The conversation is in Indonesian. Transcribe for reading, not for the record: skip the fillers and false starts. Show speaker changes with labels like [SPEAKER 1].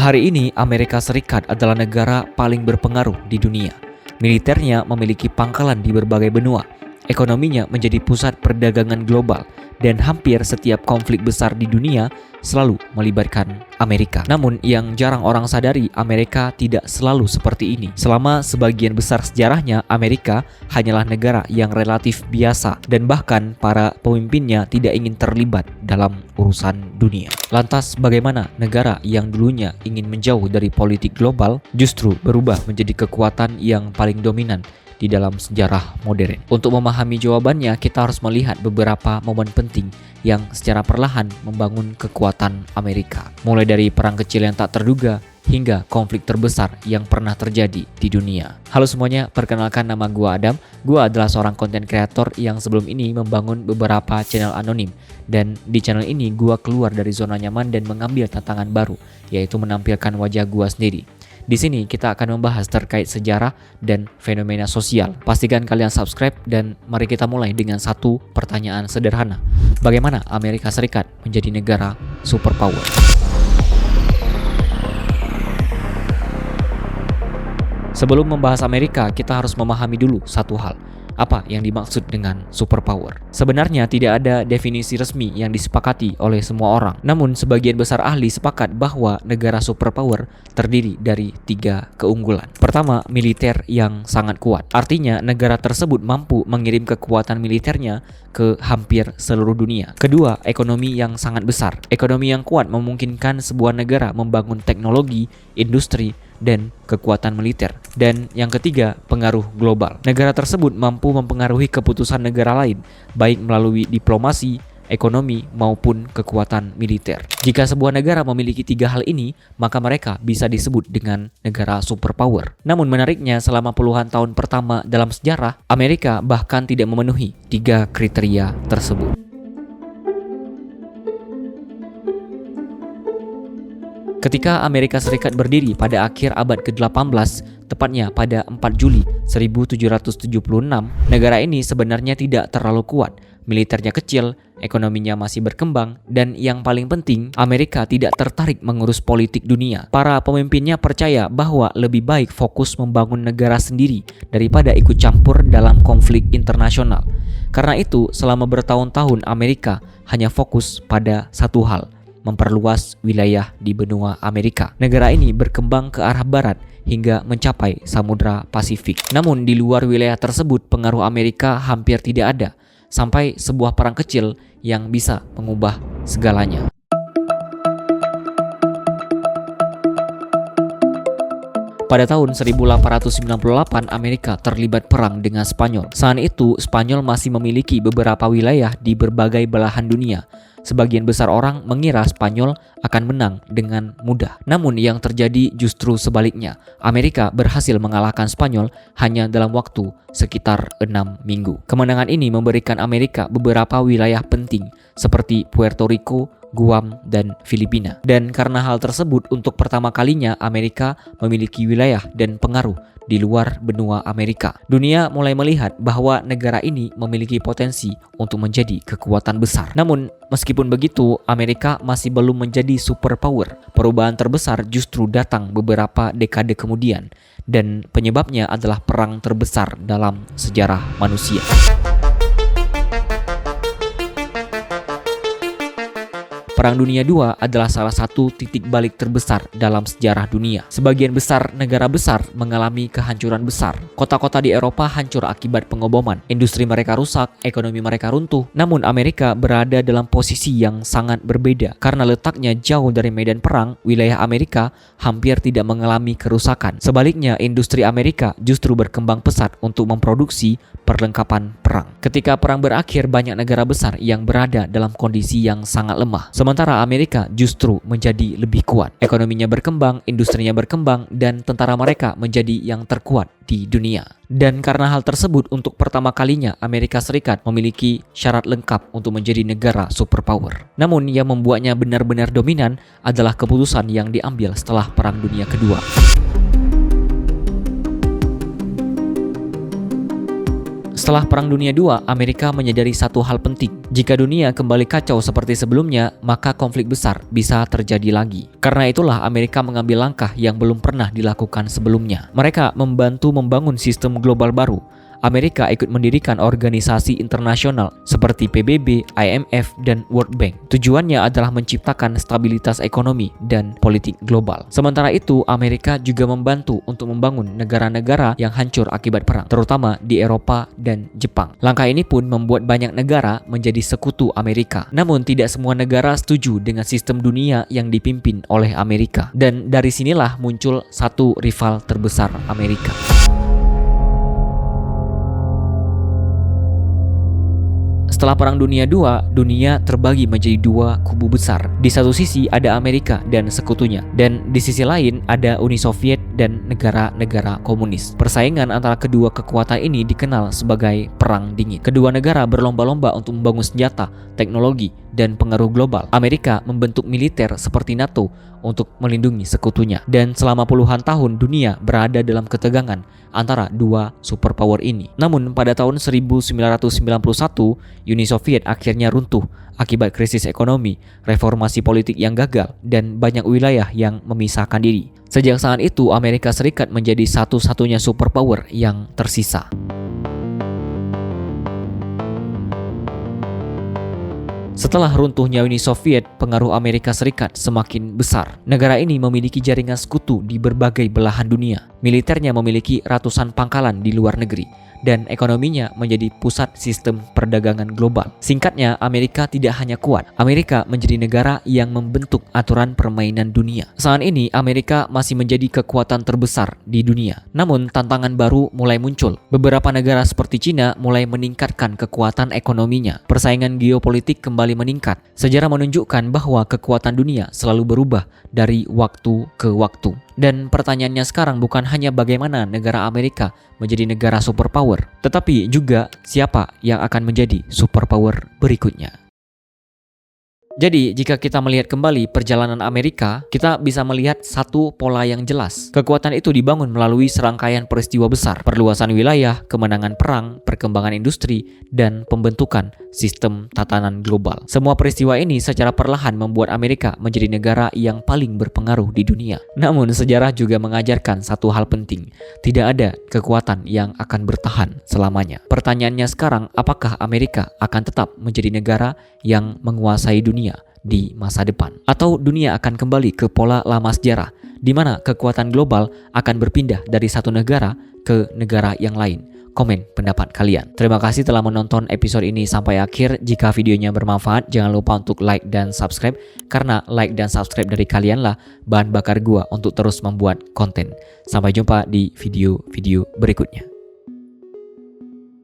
[SPEAKER 1] Hari ini Amerika Serikat adalah negara paling berpengaruh di dunia. Militernya memiliki pangkalan di berbagai benua. Ekonominya menjadi pusat perdagangan global dan hampir setiap konflik besar di dunia selalu melibatkan Amerika. Namun yang jarang orang sadari, Amerika tidak selalu seperti ini. Selama sebagian besar sejarahnya, Amerika hanyalah negara yang relatif biasa dan bahkan para pemimpinnya tidak ingin terlibat dalam urusan dunia. Lantas bagaimana negara yang dulunya ingin menjauh dari politik global justru berubah menjadi kekuatan yang paling dominan di dalam sejarah modern? Untuk memahami jawabannya, kita harus melihat beberapa momen penting yang secara perlahan membangun kekuatan Amerika. Mulai dari perang kecil yang tak terduga hingga konflik terbesar yang pernah terjadi di dunia. Halo semuanya, perkenalkan nama gua Adam. Gua adalah seorang konten kreator yang sebelum ini membangun beberapa channel anonim. Dan di channel ini gua keluar dari zona nyaman dan mengambil tantangan baru, yaitu menampilkan wajah gua sendiri. Di sini kita akan membahas terkait sejarah dan fenomena sosial. Pastikan kalian subscribe dan mari kita mulai dengan satu pertanyaan sederhana. Bagaimana Amerika Serikat menjadi negara superpower? Sebelum membahas Amerika, kita harus memahami dulu satu hal. Apa yang dimaksud dengan superpower? Sebenarnya tidak ada definisi resmi yang disepakati oleh semua orang. Namun sebagian besar ahli sepakat bahwa negara superpower terdiri dari 3 keunggulan. Pertama, militer yang sangat kuat. Artinya negara tersebut mampu mengirim kekuatan militernya ke hampir seluruh dunia. Kedua, ekonomi yang sangat besar. Ekonomi yang kuat memungkinkan sebuah negara membangun teknologi, industri, dan kekuatan militer. Dan yang ketiga, pengaruh global. Negara tersebut mampu mempengaruhi keputusan negara lain, baik melalui diplomasi, ekonomi, maupun kekuatan militer. Jika sebuah negara memiliki 3 hal ini, maka mereka bisa disebut dengan negara superpower. Namun menariknya, selama puluhan tahun pertama dalam sejarah, Amerika bahkan tidak memenuhi 3 kriteria tersebut. Ketika Amerika Serikat berdiri pada akhir abad ke-18, tepatnya pada 4 Juli 1776, negara ini sebenarnya tidak terlalu kuat. Militernya kecil, ekonominya masih berkembang, dan yang paling penting, Amerika tidak tertarik mengurus politik dunia. Para pemimpinnya percaya bahwa lebih baik fokus membangun negara sendiri daripada ikut campur dalam konflik internasional. Karena itu, selama bertahun-tahun Amerika hanya fokus pada satu hal: memperluas wilayah di benua Amerika. Negara ini berkembang ke arah barat hingga mencapai Samudra Pasifik. Namun di luar wilayah tersebut pengaruh Amerika hampir tidak ada, sampai sebuah perang kecil yang bisa mengubah segalanya. Pada tahun 1898, Amerika terlibat perang dengan Spanyol. Saat itu, Spanyol masih memiliki beberapa wilayah di berbagai belahan dunia. Sebagian besar orang mengira Spanyol akan menang dengan mudah. Namun yang terjadi justru sebaliknya. Amerika berhasil mengalahkan Spanyol hanya dalam waktu sekitar 6 minggu. Kemenangan ini memberikan Amerika beberapa wilayah penting seperti Puerto Rico, Guam, dan Filipina. Dan karena hal tersebut, untuk pertama kalinya Amerika memiliki wilayah dan pengaruh di luar benua Amerika. Dunia mulai melihat bahwa negara ini memiliki potensi untuk menjadi kekuatan besar. Namun, meskipun begitu, Amerika masih belum menjadi superpower. Perubahan terbesar justru datang beberapa dekade kemudian, dan penyebabnya adalah perang terbesar dalam sejarah manusia. Perang Dunia II adalah salah satu titik balik terbesar dalam sejarah dunia. Sebagian besar negara besar mengalami kehancuran besar. Kota-kota di Eropa hancur akibat pengoboman. Industri mereka rusak, ekonomi mereka runtuh. Namun Amerika berada dalam posisi yang sangat berbeda. Karena letaknya jauh dari medan perang, wilayah Amerika hampir tidak mengalami kerusakan. Sebaliknya, industri Amerika justru berkembang pesat untuk memproduksi perlengkapan perang. Ketika perang berakhir, banyak negara besar yang berada dalam kondisi yang sangat lemah. Sementara Amerika justru menjadi lebih kuat. Ekonominya berkembang, industrinya berkembang, dan tentara mereka menjadi yang terkuat di dunia. Dan karena hal tersebut, untuk pertama kalinya Amerika Serikat memiliki syarat lengkap untuk menjadi negara superpower. Namun yang membuatnya benar-benar dominan adalah keputusan yang diambil setelah Perang Dunia Kedua. Setelah Perang Dunia II, Amerika menyadari satu hal penting. Jika dunia kembali kacau seperti sebelumnya, maka konflik besar bisa terjadi lagi. Karena itulah Amerika mengambil langkah yang belum pernah dilakukan sebelumnya. Mereka membantu membangun sistem global baru. Amerika ikut mendirikan organisasi internasional seperti PBB, IMF, dan World Bank. Tujuannya adalah menciptakan stabilitas ekonomi dan politik global. Sementara itu, Amerika juga membantu untuk membangun negara-negara yang hancur akibat perang, terutama di Eropa dan Jepang. Langkah ini pun membuat banyak negara menjadi sekutu Amerika. Namun, tidak semua negara setuju dengan sistem dunia yang dipimpin oleh Amerika. Dan dari sinilah muncul satu rival terbesar Amerika. Setelah Perang Dunia II, dunia terbagi menjadi dua kubu besar. Di satu sisi ada Amerika dan sekutunya, dan di sisi lain ada Uni Soviet dan negara-negara komunis. Persaingan antara kedua kekuatan ini dikenal sebagai Perang Dingin. Kedua negara berlomba-lomba untuk membangun senjata, teknologi, dan pengaruh global. Amerika membentuk militer seperti NATO untuk melindungi sekutunya. Dan selama puluhan tahun dunia berada dalam ketegangan antara dua superpower ini. Namun pada tahun 1991, Uni Soviet akhirnya runtuh akibat krisis ekonomi, reformasi politik yang gagal, dan banyak wilayah yang memisahkan diri. Sejak saat itu, Amerika Serikat menjadi satu-satunya superpower yang tersisa. Setelah runtuhnya Uni Soviet, pengaruh Amerika Serikat semakin besar. Negara ini memiliki jaringan sekutu di berbagai belahan dunia. Militernya memiliki ratusan pangkalan di luar negeri, dan ekonominya menjadi pusat sistem perdagangan global. Singkatnya, Amerika tidak hanya kuat, Amerika menjadi negara yang membentuk aturan permainan dunia. Saat ini, Amerika masih menjadi kekuatan terbesar di dunia. Namun, tantangan baru mulai muncul. Beberapa negara seperti Cina mulai meningkatkan kekuatan ekonominya. Persaingan geopolitik kembali meningkat. Sejarah menunjukkan bahwa kekuatan dunia selalu berubah dari waktu ke waktu. Dan pertanyaannya sekarang bukan hanya bagaimana negara Amerika menjadi negara superpower, tetapi juga siapa yang akan menjadi superpower berikutnya. Jadi, jika kita melihat kembali perjalanan Amerika, kita bisa melihat satu pola yang jelas. Kekuatan itu dibangun melalui serangkaian peristiwa besar, perluasan wilayah, kemenangan perang, perkembangan industri, dan pembentukan sistem tatanan global. Semua peristiwa ini secara perlahan membuat Amerika menjadi negara yang paling berpengaruh di dunia. Namun, sejarah juga mengajarkan satu hal penting. Tidak ada kekuatan yang akan bertahan selamanya. Pertanyaannya sekarang, apakah Amerika akan tetap menjadi negara yang menguasai dunia di masa depan, atau dunia akan kembali ke pola lama sejarah di mana kekuatan global akan berpindah dari satu negara ke negara yang lain? Komen pendapat kalian. Terima kasih telah menonton episode ini sampai akhir. Jika videonya bermanfaat, jangan lupa untuk like dan subscribe, karena like dan subscribe dari kalianlah bahan bakar gua untuk terus membuat konten. Sampai jumpa di video-video berikutnya.